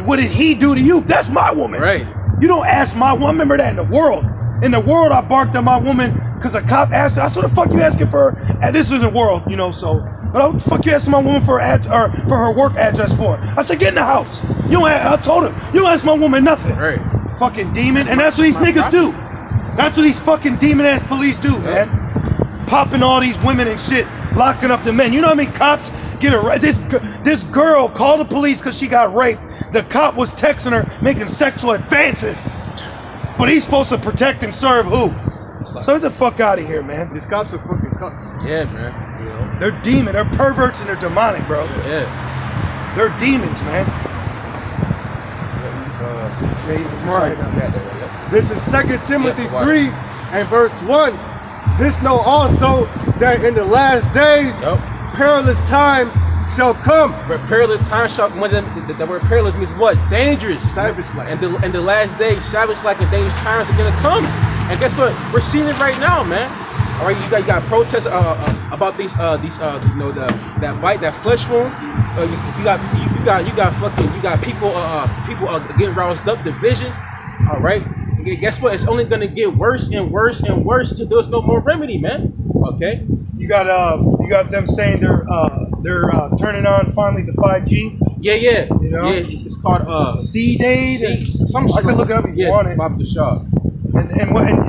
What did he do to you? That's my woman. Right. You don't ask my woman. Remember that in the world. In the world, I barked at my woman because a cop asked her. I said, "What the fuck you asking for her?" And this was in the world, you know. So, but what the fuck you asking my woman for her work address for? I said, "Get in the house." I told her, "You don't ask my woman nothing." Right. Fucking demon, and that's what these niggas do. That's what these fucking demon ass police do, man. Popping all these women and shit, locking up the men. You know how many cops get arrested? This girl called the police because she got raped. The cop was texting her, making sexual advances. But he's supposed to protect and serve who? So get the fuck out of here, man. These cops are fucking cucks. Yeah, man. You know? They're demon. They're perverts and they're demonic, bro. Yeah. They're demons, man. Right. This is 2 Timothy 3 and verse 1. This know also that in the last days perilous times shall come. But perilous times shall come. The word perilous means what? Dangerous. Savage-like. And the last days, savage-like and dangerous times are gonna come. And guess what? We're seeing it right now, man. All right, you got protests about these you know, that flesh wound. You got people getting roused up, division. All right. Guess what? It's only gonna get worse and worse and worse till there's no more remedy, man. Okay. You got them saying they're turning on finally the 5G. Yeah. You know? Yeah, it's called C-Dade. I could look it up if you want it. Bob the Shaw. And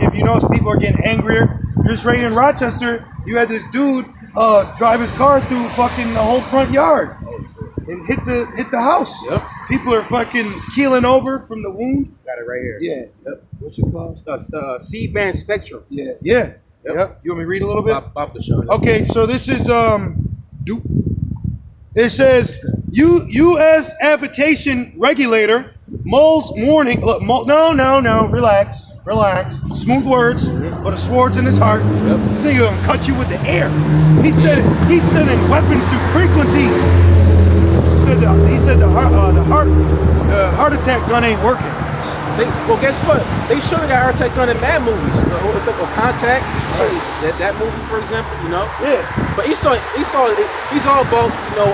if you notice, people are getting angrier. Just right here in Rochester, you had this dude drive his car through fucking the whole front yard and hit the house. Yep. People are fucking keeling over from the wound. Got it right here. Yeah. Yep. What's it called? C-band spectrum. Yeah. Yep. You want me to read a little bit? Bob the Shaw. Okay, so this is it says U.S. Aviation Regulator Mole's warning. Look, no, relax. Smooth words, but a sword's in his heart. Yep. This nigga gonna cut you with the air. He's sending weapons through frequencies. He said the heart attack gun ain't working. Well, guess what? They show you that heart attack gun in mad movies. It's like a Contact. Show you that movie, for example. You know. Yeah. But he's all about, you know,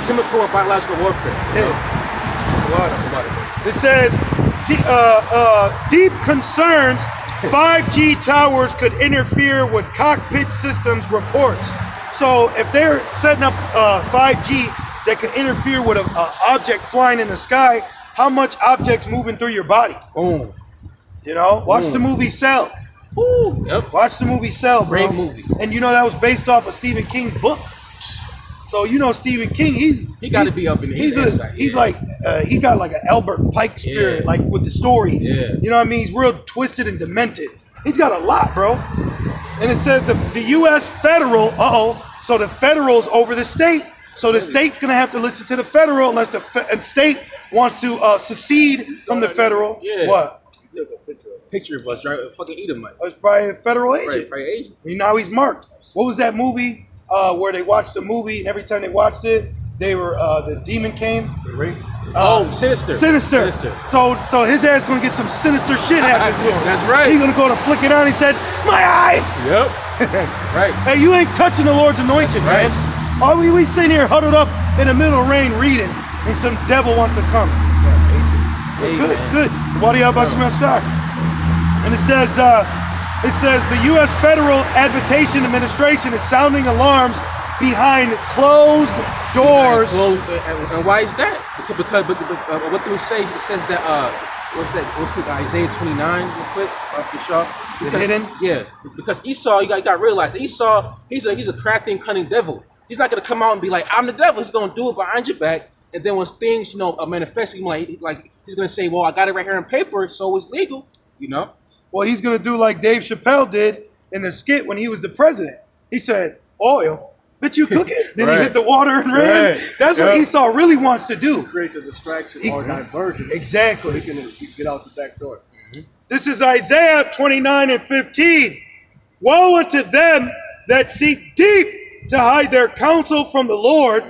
chemical and biological warfare. Yeah. It says deep concerns 5G towers could interfere with cockpit systems reports. So if they're setting up 5G that could interfere with an object flying in the sky, how much objects moving through your body? Boom. You know, watch the movie Cell. Ooh. Yep. Watch the movie Cell, bro. Great movie. And you know that was based off a Stephen King book. So you know Stephen King, he got to be up in He's like he got like an Albert Pike spirit, like with the stories. Yeah. You know what I mean? He's real twisted and demented. He's got a lot, bro. And it says the U.S. federal. So the federal's over the state. So the state's gonna have to listen to the federal unless the state wants to secede from the federal. Yeah. What? Took a Picture of us, right? Fucking Edomite. It's probably a federal agent. Right, probably agent. Now he's marked. What was that movie where they watched the movie and every time they watched it, they were the demon came? Sinister. Sinister. So his ass gonna get some sinister shit happening to him. That's right. He's gonna go to flick it on. He said, "My eyes." Yep. Right. Hey, you ain't touching the Lord's anointed, man. Oh, we sitting here huddled up in the middle of rain reading, and some devil wants to come. Good. What do you have about some outside? And it says the U.S. Federal Aviation Administration is sounding alarms behind closed doors. And why is that? Because what do we say? It says that what's that? Real quick, Isaiah 29, real quick, off the shop. Hidden. Yeah, because Esau, you got to realize Esau, he's a crafty and cunning devil. He's not gonna come out and be like, "I'm the devil." He's gonna do it behind your back, and then when things, you know, manifest, like he's gonna say, "Well, I got it right here in paper, so it's legal," you know. Well, he's gonna do like Dave Chappelle did in the skit when he was the president. He said, "Oil, bitch, you cook it." Then he hit the water and ran. That's what Esau really wants to do. creates a distraction or diversion. Exactly. So he can get out the back door. This is Isaiah 29 and 15. Woe unto them that seek deep to hide their counsel from the Lord,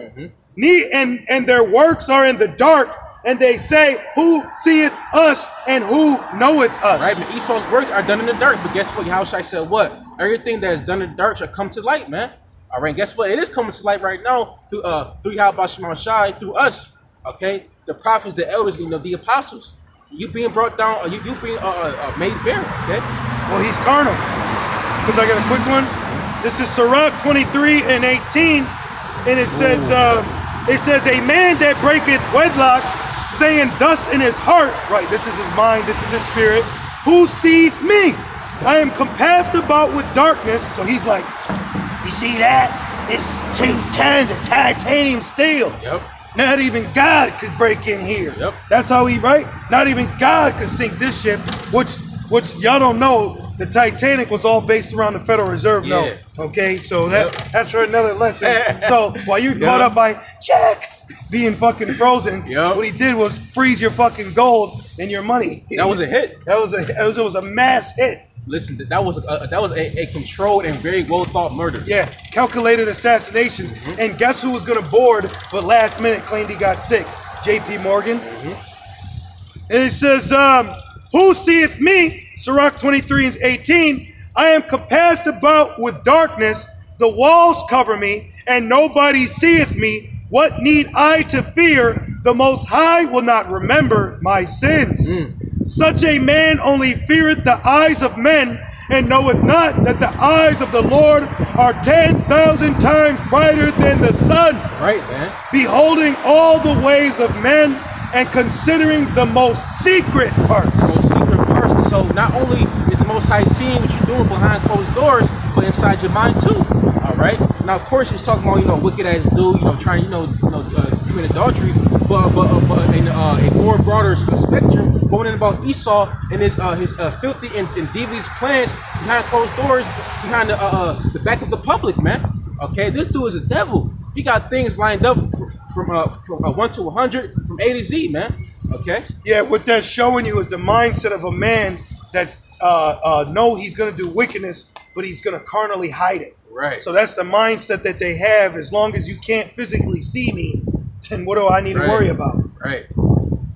and their works are in the dark, and they say, "Who seeth us and who knoweth us?" Right, but Esau's works are done in the dark. But guess what? Yahushua said what? Everything that is done in the dark shall come to light, man. All right, guess what? It is coming to light right now through Yahweh Shai, through us. Okay, the prophets, the elders, the apostles. You being brought down, you being made bare, okay? Well, he's carnal. Because I got a quick one. This is Sirach 23 and 18. And it says, a man that breaketh wedlock, saying thus in his heart, right, this is his mind, this is his spirit, who seeth me? I am compassed about with darkness. So he's like, you see that? It's 2 tons of titanium steel. Yep. Not even God could break in here. Yep. That's how he, right? Not even God could sink this ship, which y'all don't know. The Titanic was all based around the Federal Reserve note. Okay, so that's for another lesson. So while you're caught up by Jack being fucking frozen, what he did was freeze your fucking gold and your money. That was a hit. It was a mass hit. Listen, that was a controlled and very well thought murder. Yeah, calculated assassinations. And guess who was gonna board, but last minute claimed he got sick? J.P. Morgan. And it says, who seeth me? Sirach 23 and 18. I am compassed about with darkness. The walls cover me, and nobody seeth me. What need I to fear? The Most High will not remember my sins. Such a man only feareth the eyes of men, and knoweth not that the eyes of the Lord are 10,000 times brighter than the sun. Right, man. Beholding all the ways of men, and considering the most secret parts. So not only is the Most High seeing what you're doing behind closed doors, but inside your mind too. All right. Now, of course, he's talking about wicked ass dude, trying commit adultery, but in a more broader spectrum, going in about Esau and his filthy and devious plans behind closed doors, behind the back of the public, man. Okay, this dude is a devil. He got things lined up from 1 to 100, from A to Z, man. Okay. Yeah, what that's showing you is the mindset of a man that's know he's gonna do wickedness, but he's gonna carnally hide it. Right. So that's the mindset that they have. As long as you can't physically see me, then what do I need to worry about? Right.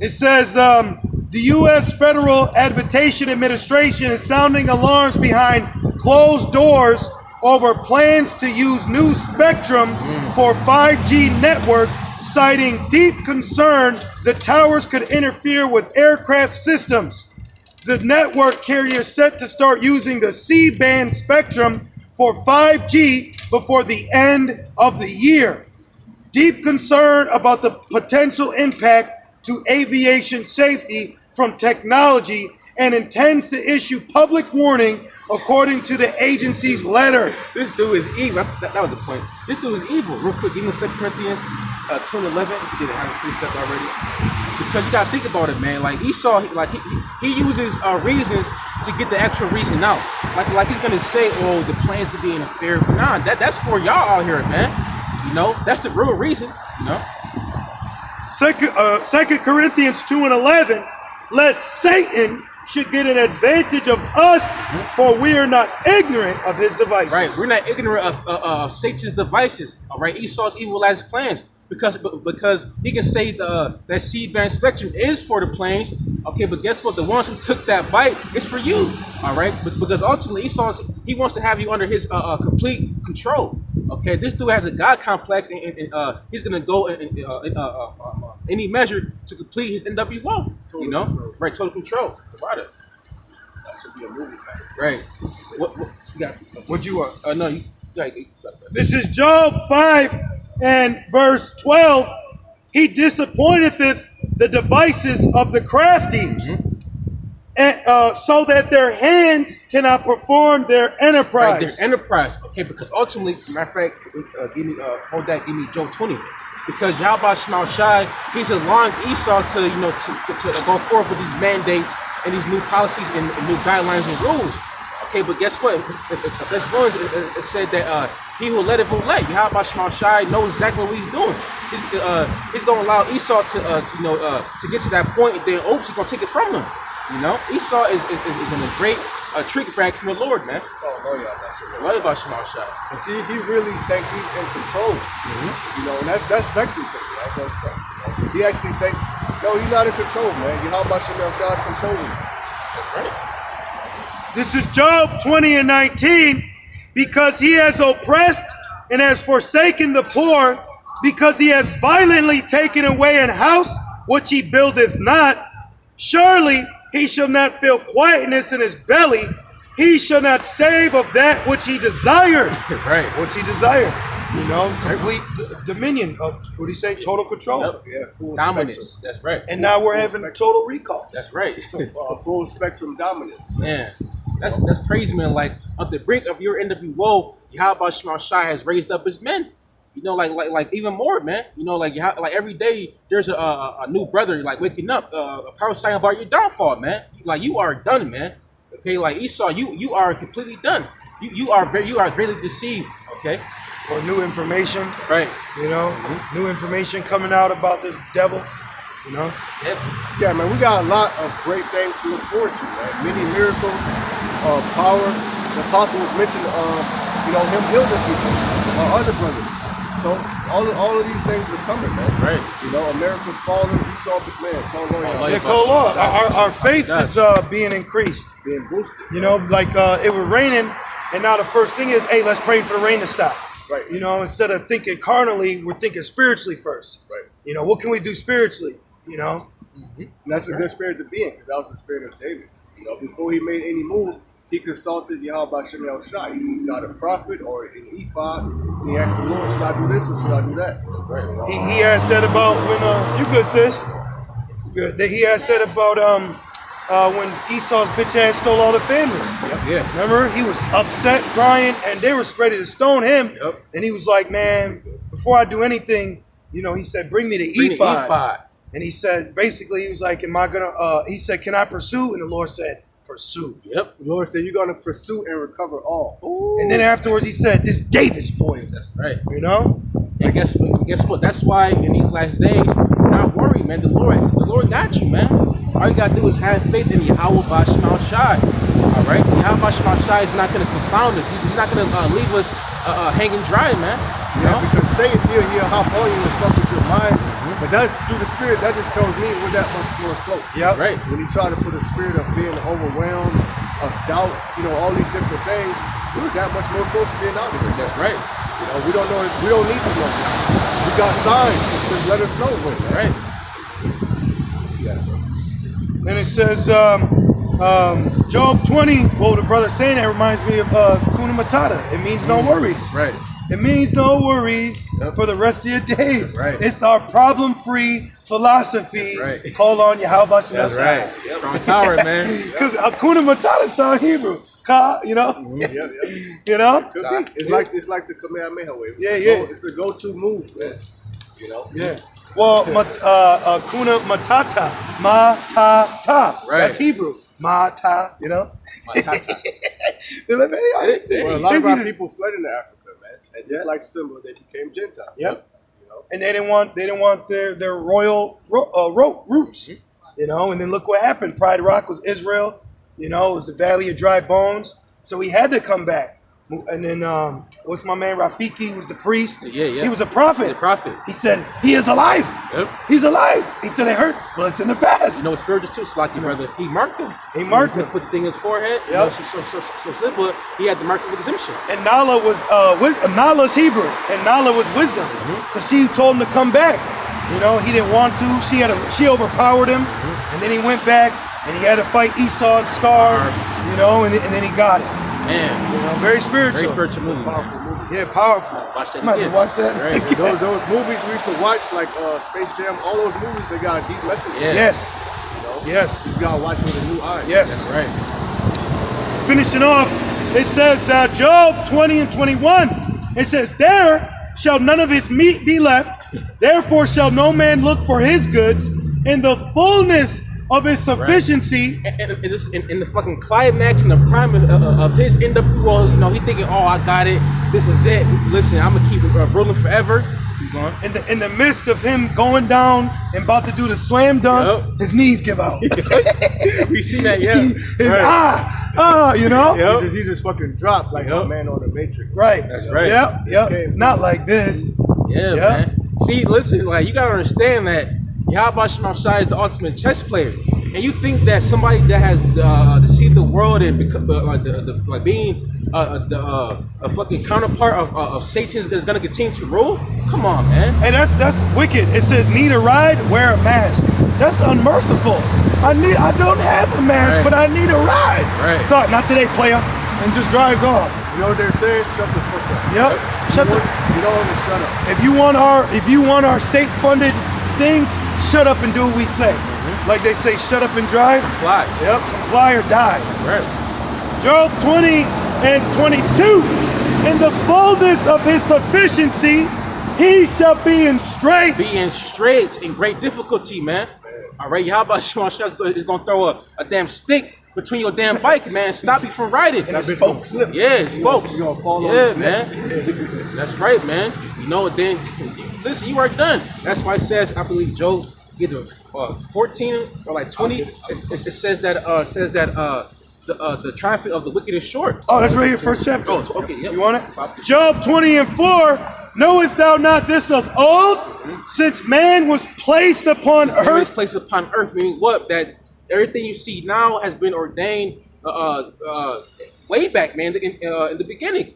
It says the U.S. Federal Aviation Administration is sounding alarms behind closed doors over plans to use new spectrum for 5G network, citing deep concern the towers could interfere with aircraft systems. The network carrier set to start using the C-band spectrum for 5G before the end of the year. Deep concern about the potential impact to aviation safety from technology, and intends to issue public warning according to the agency's letter. This dude is evil. That was the point. This dude is evil. Real quick, give me 2 Corinthians 2:11. If you didn't have a precept already, because you gotta think about it, man. Like Esau, he uses reasons to get the actual reason out. Like he's gonna say, oh, the plans to be interfered. Nah, that's for y'all out here, man. That's the real reason. 2 Corinthians 2:11. Lest Satan should get an advantage of us, for we are not ignorant of his devices. Right, we're not ignorant of Satan's devices. All right, Esau's evil as plans, because he can say that C-band spectrum is for the planes. Okay, but guess what? The ones who took that bite is for you. All right, because ultimately he wants to have you under his complete control. Okay, this dude has a God complex, and he's gonna go in any measure to complete his NWO. Control. Right? Total control. About it. That should be a movie title. Right. What you want? No, you got it. This is Job 5 and verse 12. He disappointeth the devices of the crafty, and so that their hands cannot perform their enterprise. Right, their enterprise. Okay, because ultimately, matter of fact, give me Job 20. Because Yahweh Shema Shai, he's allowing Esau to go forth with these mandates and these new policies and new guidelines and rules. Okay, but guess what? Let's go. It said that he who let it will let. Yahweh Shema Shai knows exactly what he's doing. He's going to allow Esau to get to that point, and then oops, he's going to take it from him. Esau is in a great trick bag from the Lord, man. Yahweh Shema Shai. And see, he really thinks he's in control. And that's vexing to me. Right? He actually thinks, no, he's not in control, man. Yahweh Shema Shai is controlling. That's right. This is Job 20 and 19. Because he has oppressed and has forsaken the poor, because he has violently taken away an house which he buildeth not, surely he shall not feel quietness in his belly. He shall not save of that which he desired. Right. Which he desired. You know, complete dominion of, what do you say, total control. Yep. Yeah, full Dominance. spectrum. That's right. And now we're having total recall. That's right. Full spectrum dominance. Man, that's crazy, man. Like at the brink of your NWO, Yahweh Shema Shai has raised up his men. You know, like even more, man. You know, like every day there's a new brother like waking up, prophesying about your downfall, man. Like you are done, man. Okay, like Esau, you are completely done. You are greatly deceived. Okay. Or new information. Right. You know, new information coming out about this devil. You know. Yep. Yeah, man, we got a lot of great things to look forward to, man. Many miracles, power. The apostle was mentioned, him healing people, other brothers. So all of these things are coming, man. Right. You know, America's falling. We saw this man. Our faith is being increased. Being boosted. You know, like it was raining, and now the first thing is, hey, let's pray for the rain to stop. Right. You know, instead of thinking carnally, we're thinking spiritually first. Right. You know, what can we do spiritually? You know. Mm-hmm. And that's a good spirit to be in, because that was the spirit of David. You know, before he made any move, he consulted Yahweh Shem Shai. He got a prophet or an ephod, and he asked the Lord, should I do this or should I do that? Right. He asked that about when you good, sis. Good. He asked that about when Esau's bitch ass stole all the families. Yep. Yeah. Remember, he was upset, crying, and they were ready to stone him. Yep. And he was like, "Man, before I do anything, you know," he said, "Bring me the ephod." And he said, basically, he was like, "Am I gonna?" He said, "Can I pursue?" And the Lord said, "Pursue." Yep. The Lord said, "You're gonna pursue and recover all." Ooh. And then afterwards, he said, "This David's boy." That's right. You know. And guess what? That's why in these last days, not worry, man. The Lord got you, man. All you gotta do is have faith in Yahweh Shema Shai. All right, Yahweh Shema Shai is not gonna confound us. He's not gonna leave us hanging dry, man. You know? Because Satan he'll hop on you and fuck with your mind. But that's through the spirit. That just tells me we're that much more close. Yep. Right. When you try to put a spirit of being overwhelmed, of doubt, you know, all these different things, we're that much more close to being out of here. That's right. You know, we don't know. We don't need to know. We got signs to let us know when. Right. Then it says, Job 20. Well, the brother saying that reminds me of Kuna Matata. It means no worries. Right. It means no worries for the rest of your days. Right. It's our problem-free philosophy. Right. Call on Yahweh Shem That's Shai. right. Strong power, man. Because Hakuna Matata sound Hebrew. Ka, you know? You know? It's like the Kamehameha wave. It's the go-to move, man. You know? Yeah. Well, Hakuna Matata. Matata. Right. That's Hebrew. Mata, you know? Matata. Well, a lot of our people fled into Africa, man. And just like Simba, they became Gentiles. Yep. You know? And they didn't want their royal roots, you know. And then look what happened. Pride Rock was Israel, you know. It was the Valley of Dry Bones, so he had to come back. And then what's my man Rafiki was the priest. Yeah. He was a prophet. The prophet. He said he is alive. Yep. He's alive. He said it hurt. Well, it's in the past. You know, spiritual too, Slocky brother. He marked him. He marked him. Put the thing in his forehead. Yep. You know, so simple. He had the mark of exemption. And Nala was Nala's Hebrew, and Nala was wisdom, because she told him to come back. You know, he didn't want to. She overpowered him, and then he went back, and he had to fight Esau and Scar. You know, and then he got it. Man, you know, very spiritual. Very spiritual movie. Powerful movie. Yeah, powerful. Watch that Might again. watch that. Right. Those movies we used to watch, like Space Jam, all those movies, they got a deep lesson. Yeah. Yes. You know? Yes. You gotta watch with a new eye. Yes. That's right. Finishing off, it says Job 20 and 21. It says, "There shall none of his meat be left. Therefore shall no man look for his goods in the fullness of his sufficiency." Right. And in the fucking climax and the prime of his end up, well, you know, he thinking, "Oh, I got it. This is it. Listen, I'm gonna keep it rolling forever." Keep going. In the midst of him going down and about to do the slam dunk, his knees give out. We see that, yeah. You know? Yep. He just fucking dropped like a man on the Matrix. Right. That's right. Yep. Not like this. Yeah, man. See, listen, like, you gotta understand that Yahweh Shema Shai is the ultimate chess player. And you think that somebody that has deceived the world and become, being a fucking counterpart of Satan is gonna continue to rule? Come on, man. Hey, that's wicked. It says need a ride, wear a mask. That's unmerciful. I don't have a mask, but I need a ride. Right. Sorry, not today, player. And just drives off. You know what they're saying? Shut the fuck up. Yep. Shut the. You know what? Shut up. If you want our state-funded things, shut up and do what we say. Like they say, shut up and drive. Comply. Yep. Comply or die. Right. Job 20 and 22. In the fullness of his sufficiency, he shall be in straits. Be in straits, in great difficulty, man. All right, how about Sean Shots is gonna throw a damn stick between your damn bike, man. Stop you from riding. And the spokes. Yeah, spokes. You gonna fall yeah, on man. That's right, man. You know, then listen, you are done. That's why it says, I believe Job either 14 or like 20. It says that the traffic of the wicked is short. Oh, that's right here, first chapter. Oh, okay. Yep. You want it? Job 20 and 4. Knowest thou not this of old? Since man was placed upon earth. Placed upon earth, meaning what? That everything you see now has been ordained way back, man, in the beginning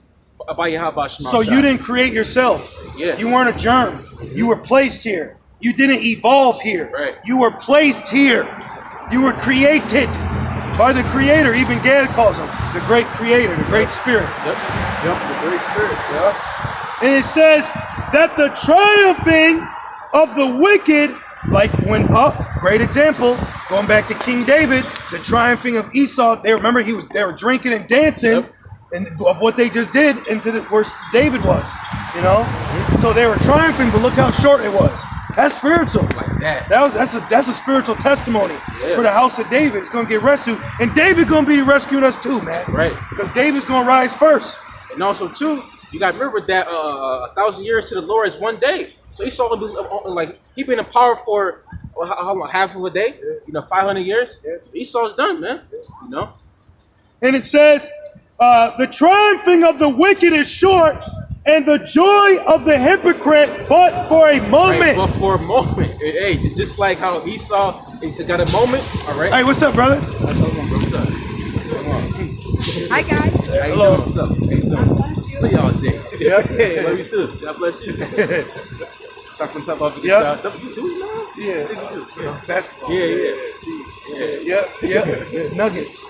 by Yahweh Shema. So you didn't create yourself. Yeah. You weren't a germ. You were placed here. You didn't evolve here. Right. You were placed here. You were created by the Creator. Even Gad calls him the great Creator, the great Spirit. Yep. The Great Spirit. Yep. And it says that the triumphing of the wicked, like when great example, going back to King David, the triumphing of Esau. They remember they were drinking and dancing, Yep. and of what they just did into where David was, you know. So they were triumphing, but look how short it was. That's spiritual. Like that. That's a spiritual testimony for the house of David. It's gonna get rescued, and David's gonna be rescuing us too, man. Right. Because David's gonna rise first. And also too, you got to remember that 1,000 years to the Lord is one day. So Esau like he been in power for how long? Half of a day? You know, 500 years. Esau's done, man. You know. And it says, the triumphing of the wicked is short, and the joy of the hypocrite but for a moment. Right, but for a moment. Hey, just like how Esau got a moment. All right. Hey, what's up, brother? What's up? Hi guys. How you Hello. doing? What's up? How you doing? To y'all, James. Yeah. Hey, love you too. God bless you. Talk from top off the Yeah. shot. Do you know? Yeah. Basketball. Yeah. Nuggets.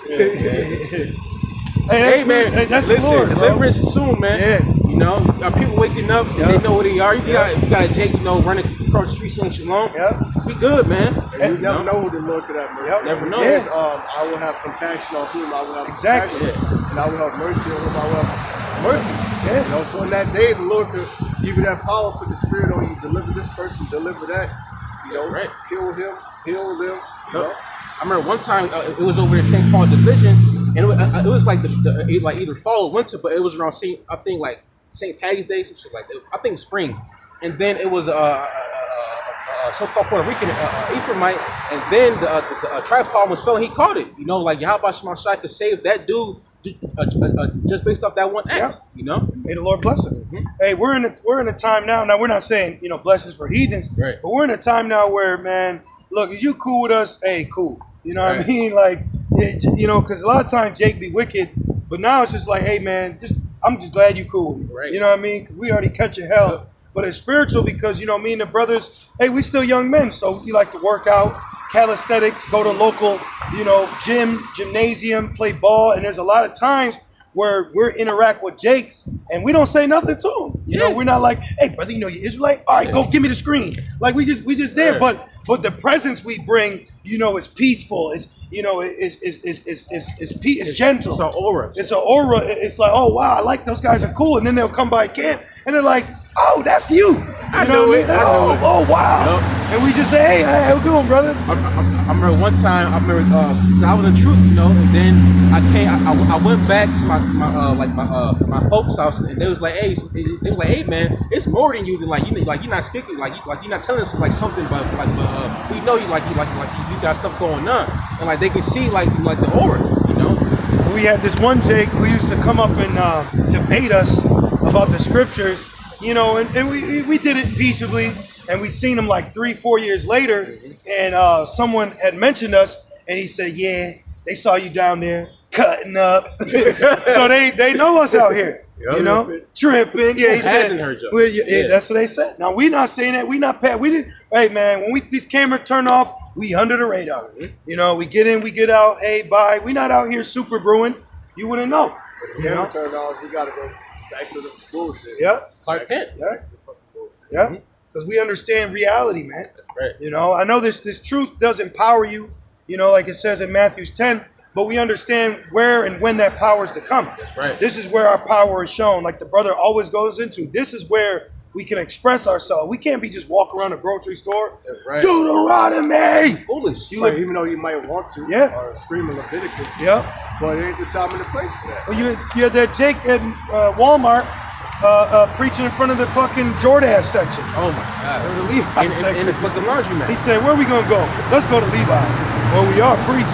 Hey man, Hey, that's listen, the Lord, deliverance is soon, man. Yeah. You know, people waking up and they know who they are. You got a Jake, running across the street saying shalom. Yeah. We good, man. And you never know who the Lord could have mercy. Yep. Never He know. says, I will have compassion on whom I will have Exactly. compassion, and I will have mercy on whom I will have mercy. Yeah. You know, so in that day, the Lord could give you that power, put the Spirit on you, deliver this person, deliver that. You know, Right. heal him, heal them. You know? I remember one time it was over in St. Paul Division, and it was like like either fall or winter, but it was around St. Patty's Day, some shit like that. I think spring, and then it was so-called Puerto Rican Ephraimite, and then the tripod was fell and he caught it. You know, like Yahweh Shema Shai could save that dude just based off that one act. Yeah. You know. May the Lord bless him. Hey, we're in a time now. Now we're not saying blessings for heathens, Right. but we're in a time now where, man, look, if you cool with us, hey, cool. You know what I Right. mean? Like, because a lot of times Jake be wicked, but now it's just like, hey, man, I'm just glad you cool with me. Right. You know what I mean? Because we already cut your hell. Yep. But it's spiritual because, me and the brothers, hey, we still young men, so we like to work out, calisthenics, go to local, gymnasium, play ball, and there's a lot of times where we're interact with Jakes and we don't say nothing to him. You know, we're not like, hey, brother, you Israelite? All right, go give me the screen. Like we just did, but the presence we bring, is peaceful. It's it's gentle. It's an aura. It's an aura. It's like, oh wow, I like those guys are cool, and then they'll come by camp and they're like, oh, that's you. I knew it. Oh wow. Yep. And we just say, hey, how you doing, brother? I remember one time. I was in truth, and then I went back to my folks' house, and they was like, hey, man, it's more than you than you're not speaking, you're not telling us something, but we know you got stuff going on, and they can see the aura, We had this one Jake who used to come up and debate us about the scriptures, and we did it peaceably. And we'd seen him 3-4 years later, and someone had mentioned us, and he said, yeah, they saw you down there. cutting up. So they know us out here. You know, tripping. Yeah, he said. Well, yeah, that's what they said. Now we not saying that. We not pat. We didn't. Hey man, when these cameras turn off, we under the radar. You know, we get in, we get out. Hey, bye. We not out here super brewing. You wouldn't know. The camera turned off. We gotta go back to the bullshit. Yeah. Clark Kent. Yeah. Yeah. Because we understand reality, man. That's right. You know, I know this truth does empower you. You know, like it says in Matthew 10. But we understand where and when that power is to come. That's right. This is where our power is shown. Like the brother always goes into. This is where we can express ourselves. We can't be just walk around a grocery store. That's right. Deuteronomy. Foolish. Like, even though you might want to. Yeah. Or scream in Leviticus. Yeah. But it ain't the time and the place for that. Well, you had that Jake at Walmart preaching in front of the fucking Jordache section. Oh my God. Or the Levi section. In the fucking laundromat. He said, "Where are we gonna go? Let's go to Levi." Well, we are preach.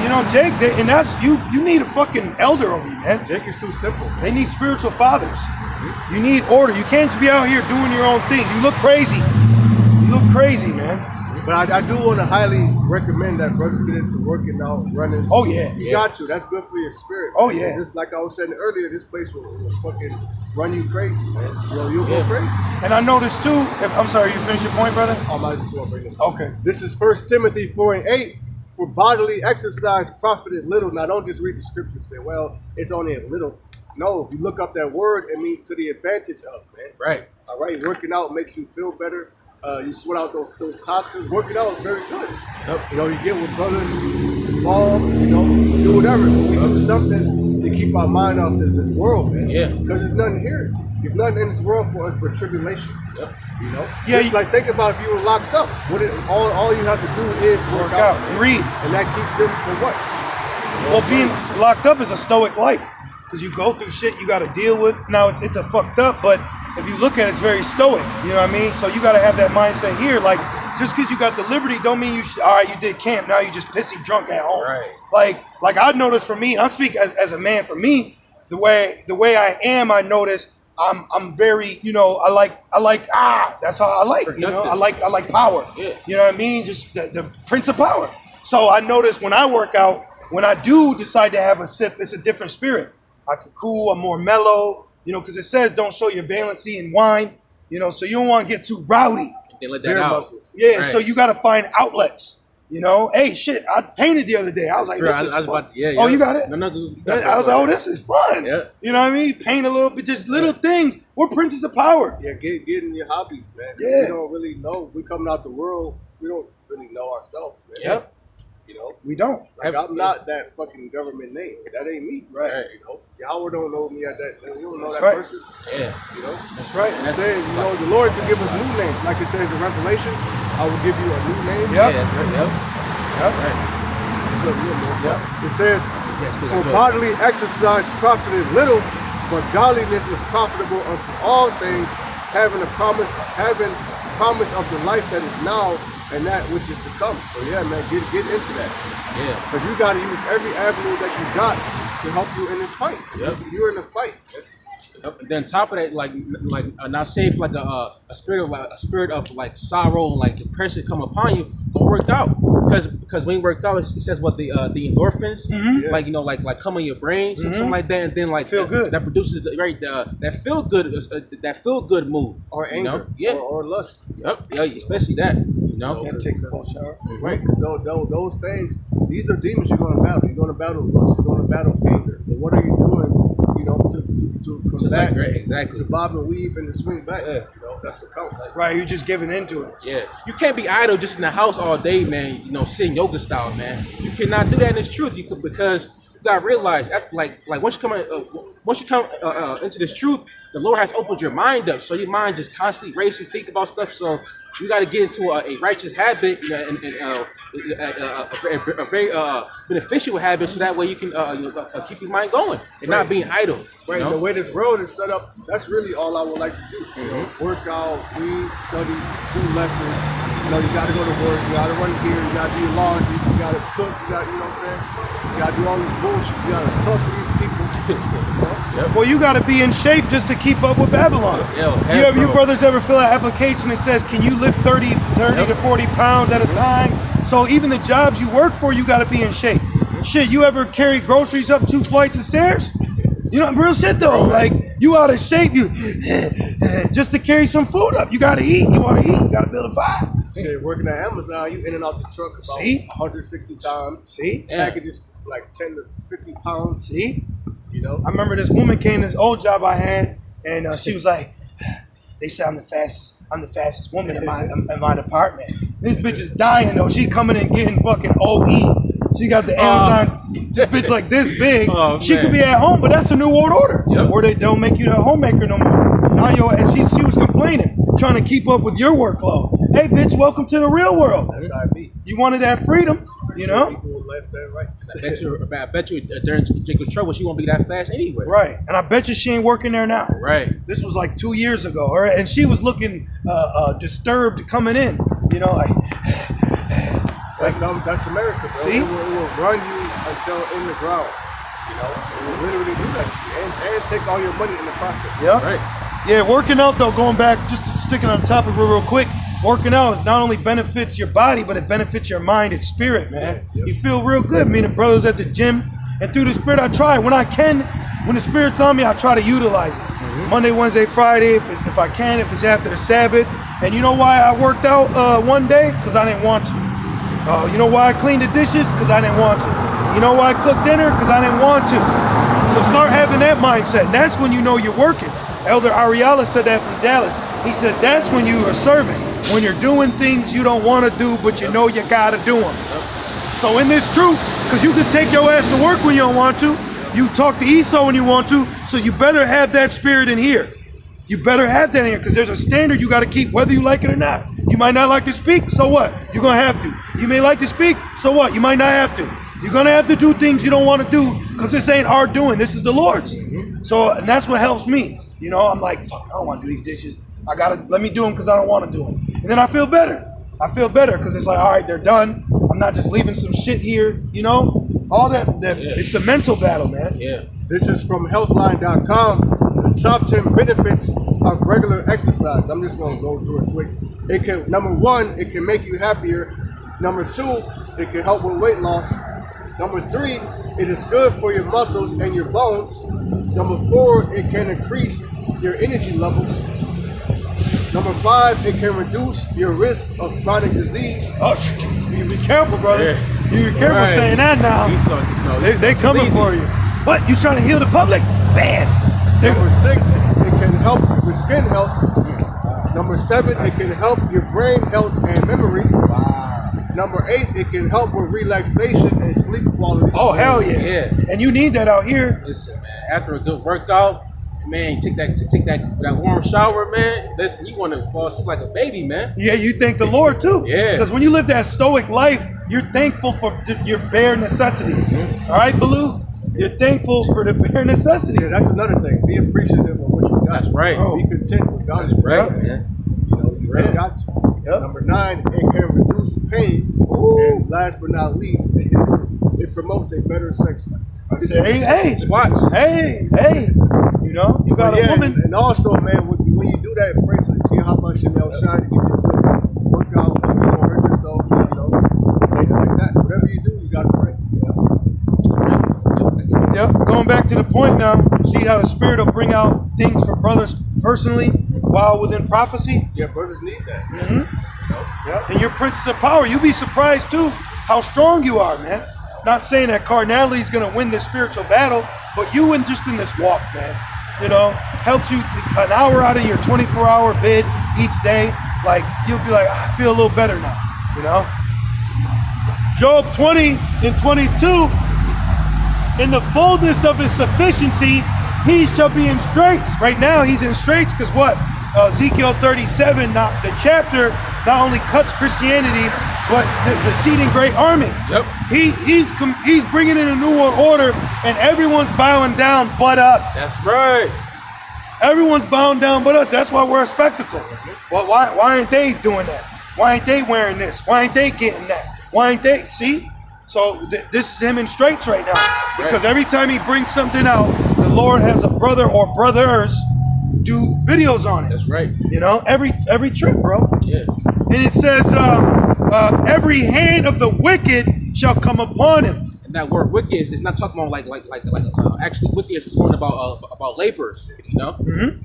You know, Jake, and that's you need a fucking elder over you, man. Jake is too simple. They need spiritual fathers. You need order. You can't just be out here doing your own thing. You look crazy. You look crazy, man. But I do want to highly recommend that brothers get into working out, running. Oh, yeah. You got to. That's good for your spirit. Oh, yeah. Just like I was saying earlier, this place will fucking run you crazy, man. You'll go crazy. And I noticed, too, I'm sorry, you finish your point, brother? I might just want to bring this up. Okay. This is 1 Timothy 4:8. For bodily exercise profited little. Now, don't just read the scripture and say, well, it's only a little. No, if you look up that word, it means to the advantage of, man. Right. All right, working out makes you feel better. You sweat out those toxins. Working out is very good. Yep. You know, you get with brothers, you ball, you know, do whatever. But we do something to keep our mind off this world, man. Yeah. Because there's nothing here. There's nothing in this world for us but tribulation. Yep. You know? Yeah. Just like think about if you were locked up. All you have to do is work out and read. And that keeps them from what? Well, being locked up is a stoic life because you go through shit you got to deal with. Now it's a fucked up, but if you look at it, it's very stoic. You know what I mean? So you got to have that mindset here. Like just because you got the liberty, don't mean you should. All right, you did camp. Now you just pissy drunk at home. Right. Like I noticed for me, and I'm speaking as a man. For me, the way I am, I notice I'm very, you know, I like that's how I like. You know, I like power. Yeah. You know what I mean? Just the prince of power. So I notice when I work out, when I do decide to have a sip, it's a different spirit. I can cool, I'm more mellow, you know, because it says don't show your valency in wine, you know, so you don't want to get too rowdy. They let that out. Muscles. Yeah, Right. so you got to find outlets, you know. Hey, shit, I painted the other day. I was like, this is fun. Oh, you got it? No, I was like, oh, this is fun. Yeah. You know what I mean? Paint a little bit, just little things. We're princes of power. Yeah, get in your hobbies, man. Yeah. We don't really know. We coming out the world, we don't really know ourselves, man. Yep. You know? We don't. Like, I'm not that fucking government name. That ain't me. Right. You know? Yahweh don't know me at that. You don't know That's that right. person. Yeah. You know? That's right. It says, you know, the Lord can give us new names. Like it says in Revelation, I will give you a new name. Yep. Yeah, that's right. Yep. Yep. Right. So, Yep. it says, for bodily exercise profited little, but godliness is profitable unto all things, having promise of the life that is now and that which is to come. So yeah, man, get into that. Yeah. Because you got to use every avenue that you got to help you in this fight. Yep. You're in a fight. Yep. And then top of that, like not safe, like a spirit of like sorrow and like depression come upon you. Go work out because when you work out, it says what the endorphins, like you know, like come in your brain, something like that, and then like feel good. That produces that feel good mood Or anger. Yeah. Or lust. Yep. Yeah. Especially that. You know. Gotta take a cold shower. Right, because those things, these are demons you're going to battle. You're going to battle lust. You're going to battle anger. And what are you doing, you know, to combat, right, exactly. to bob and weave and to swing back? Yeah. You know, that's what counts. Right, you're just giving into it. Yeah, you can't be idle just in the house all day, man. You know, sitting yoga style, man. You cannot do that in this truth. You could, because you gotta realize, like once you come into this truth, the Lord has opened your mind up, so your mind just constantly racing, think about stuff. So you got to get into a righteous habit, you know, and a very beneficial habit, so that way you can keep your mind going and not being idle. Right, You know? the way this world is set up, that's really all I would like to do. You know, work out, read, study, do lessons. You know, you got to go to work, you got to run here, you got to do your laundry, you got to cook, you got, you know what I'm saying? You got to do all this bullshit, you got to talk to these people. You know? Yep. Well, you got to be in shape just to keep up with Babylon. You brothers ever fill out an application that says, can you lift 30 to 40 pounds at a time? So even the jobs you work for, you got to be in shape. Shit, you ever carry groceries up 2 flights of stairs? You know, real shit though. Like, you out of shape, you just to carry some food up. You gotta eat. You wanna eat. You gotta build a fire. Shit, working at Amazon, you in and out the truck about 160 times. See? Packages like 10 to 50 pounds. See? You know? I remember this woman came to this old job I had, and she was like, they said I'm the fastest woman in my department. This bitch is dying though. She coming in getting fucking OE. She got the Amazon, this bitch like this big. She could be at home, but that's a new world order. Where they don't make you the homemaker no more. Now and she was complaining, trying to keep up with your workload. Hey bitch, welcome to the real world. That's how I be. You wanted that freedom, you know? People with left and right. I bet you during Jacob's trouble, she won't be that fast anyway. Right, and I bet you she ain't working there now. Right. This was like 2 years ago, all right? And she was looking disturbed coming in, you know, like. That's America, bro. See? It will run you until in the ground. You know, it will literally do that to you and take all your money in the process. Yep. Right. Yeah, working out though, going back, just sticking on topic real quick. Working out not only benefits your body, but it benefits your mind and spirit, man. Yep. You feel real good. Me and the brothers at the gym, and through the spirit, I try when I can. When the spirit's on me, I try to utilize it. Monday, Wednesday, Friday, if I can, if it's after the Sabbath. And you know why I worked out one day? Because I didn't want to. You know why I cleaned the dishes? Because I didn't want to. You know why I cooked dinner? Because I didn't want to. So start having that mindset. And that's when you know you're working. Elder Ariella said that from Dallas. He said that's when you are serving. When you're doing things you don't want to do, but you know you got to do them. So in this truth, because you can take your ass to work when you don't want to. You talk to Esau when you want to. So you better have that spirit in here. You better have that in here because there's a standard you got to keep whether you like it or not. You might not like to speak, so what? You're going to have to. You may like to speak, so what? You might not have to. You're going to have to do things you don't want to do because this ain't our doing. This is the Lord's. So, and that's what helps me. You know, I'm like, fuck, I don't want to do these dishes. I got to, let me do them because I don't want to do them. And then I feel better. I feel better because it's like, all right, they're done. I'm not just leaving some shit here, you know? All that it's a mental battle, man. Yeah. This is from healthline.com. The top 10 benefits of regular exercise. I'm just going to go through it quick. It can, number one, it can make you happier. Number two, it can help with weight loss. Number three, it is good for your muscles and your bones. Number four, it can increase your energy levels. Number five, it can reduce your risk of chronic disease. Oh, you be careful, brother. Yeah. You be careful saying that now. They coming for you. What? You trying to heal the public? Bad. Number six, it can help with skin health. Number seven, it can help your brain health and memory. Number eight, it can help with relaxation and sleep quality. Oh, hell yeah. Yeah. And you need that out here. Listen, man, after a good workout, man, take that warm shower, man. Listen, you want to fall asleep like a baby, man. Yeah, you thank the Lord too. Yeah. Because when you live that stoic life, you're thankful for your bare necessities. All right, Baloo? You're thankful for the bare necessities. Yeah, that's another thing. Be appreciative of what you got. That's right. Be content with God's Right, man. man. You know, you really got to. Yep. Number nine, it can reduce pain. Ooh. And last but not least, it promotes a better sex life. I say, hey, Squats. hey, you know, you got But a woman. and also, man, when you do that, pray to your Haba Shemel Shine to give you a good workout. You don't hurt yourself, you know, things like that. Whatever you do, you got to pray. Yep, going back to the point now, see how the Spirit will bring out things for brothers personally while within prophecy? Yeah, brothers need that. Mm-hmm. You know? Yep. And you're princess of power. You'll be surprised too how strong you are, man. Not saying that carnality is going to win this spiritual battle, but you and just in this walk, man, you know, helps you an hour out of your 24-hour bid each day. Like, you'll be like, I feel a little better now, you know? Job 20 and 22, in the fullness of his sufficiency, he shall be in straits. Right now, he's in straits because what? Ezekiel 37, the chapter not only cuts Christianity, but the seed and great army. Yep. He's bringing in a new world order, and everyone's bowing down but us. That's right. Everyone's bowing down but us. That's why we're a spectacle. Well, why ain't they doing that? Why ain't they wearing this? Why ain't they getting that? Why ain't they? See? So this is him in straits right now. Because every time he brings something out, the Lord has a brother or brothers do videos on it. That's right. You know, every trip, bro. Yeah. And it says, every hand of the wicked shall come upon him. that word wicked is not talking about like actually wicked. It's talking about laborers. You know. Mm-hmm.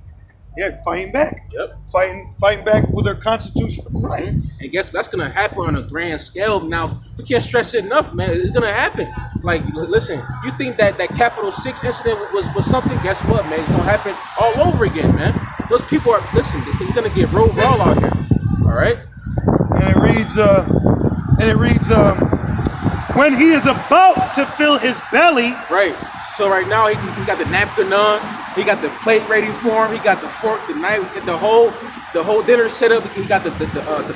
Yeah, fighting back. Yep. Fighting back with their constitutional right. And guess that's gonna happen on a grand scale. Now we can't stress it enough, man. It's gonna happen. Like, listen, you think that Capital 6 incident was something? Guess what, man? It's gonna happen all over again, man. Those people are it's gonna get real raw out here. All right. And it reads, when he is about to fill his belly. Right. So right now he got the napkin on. He got the plate ready for him. He got the fork, the knife, the whole dinner set up. He got the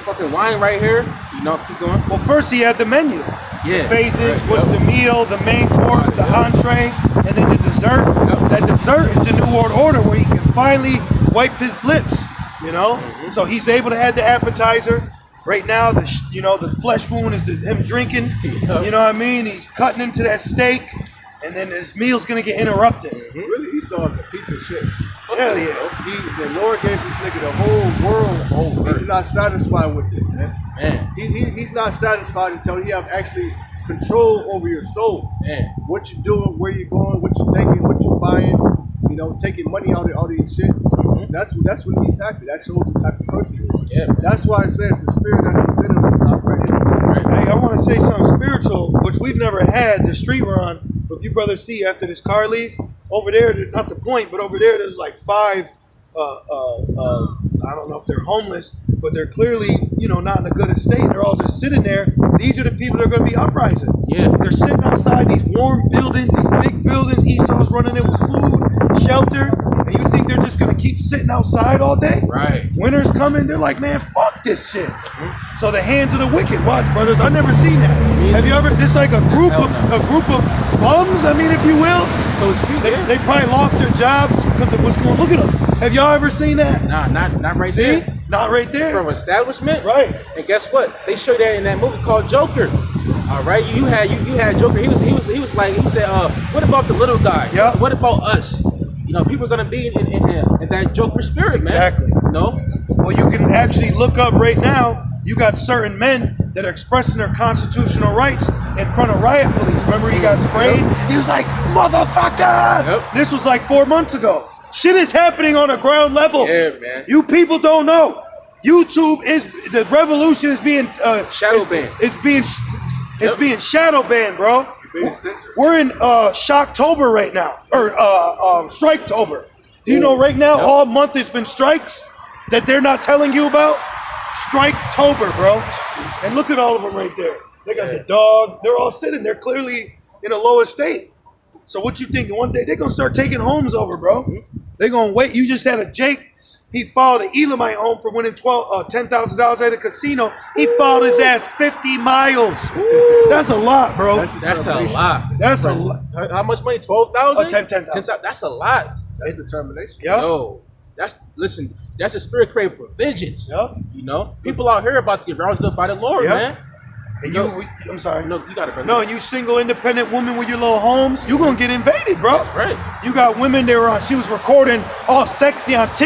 fucking wine right here. You know, keep going. Well, first he had the menu. Yeah. The phases with the meal, the main course, the entree, and then the dessert. That dessert is the New World Order where he can finally wipe his lips. You know, so he's able to have the appetizer. Right now, the flesh wound is him drinking. You know what I mean? He's cutting into that steak. And then his meal's gonna get interrupted. Really, Esau is a piece of shit. Hell yeah. The Lord gave this nigga the whole world. He's not satisfied with it, man. He's not satisfied until he have actually control over your soul. Man. What you doing, where you going, what you thinking, what you buying, you know, taking money out of all these shit. That's when he's happy. That shows the type of person he is. Yeah. That's why it says the spirit that's within him is not right. Hey, I want to say something spiritual, which we've never had. The street we're on, but if you brothers see after this car leaves, over there, not the point, but over there, there's like 5. I don't know if they're homeless, but they're clearly, not in a good estate. They're all just sitting there. These are the people that are going to be uprising. Yeah. They're sitting outside these warm buildings, these big buildings. Esau's running in with food, shelter. And you think they're just going to keep sitting outside all day? Right. Winter's coming. They're like, man, fuck this shit. So the hands of the wicked. Watch, brothers. I've never seen that. Have you ever? This like a group of bums. I mean, if you will. So it's They probably lost their jobs because of what's going on. Look at them. Have y'all ever seen that? Nah, not right See? there. Not right there. From establishment. Right. And guess what? They show you that in that movie called Joker. All right. You had Joker. He was like, he said, what about the little guys? Yeah. What about us? People are gonna be in that Joker spirit, Exactly. man. No. Well, you can actually look up right now. You got certain men that are expressing their constitutional rights in front of riot police. Remember, he got sprayed. He was like, "Motherfucker!" Yep. This was like 4 months ago. Shit is happening on a ground level. Yeah, man. You people don't know. YouTube the revolution is being Shadow banned. It's being shadow banned, bro. Being censored. We're in Shocktober right now, or Striketober. Do you know right now all month has been strikes that they're not telling you about? Striketober, bro. And look at all of them right there. They got the dog. They're all sitting. They're clearly in a low estate. So what you think? One day they're gonna start taking homes over, bro. They're gonna wait. You just had a Jake. He followed an Elamite home for winning $10,000 at a casino. He followed his ass 50 miles. That's a lot, bro. That's a lot. That's a lot. How much money? 12,000? 10,000. That's a lot. That's determination. Yeah. Yo, that's a spirit craving for vengeance. Yeah. People out here about to get roused up by the Lord, Yeah. man. And I'm sorry. No, you got it, brother. No, and you single independent woman with your little homes, you're gonna get invaded, bro. That's right. You got women she was recording all sexy on TikTok.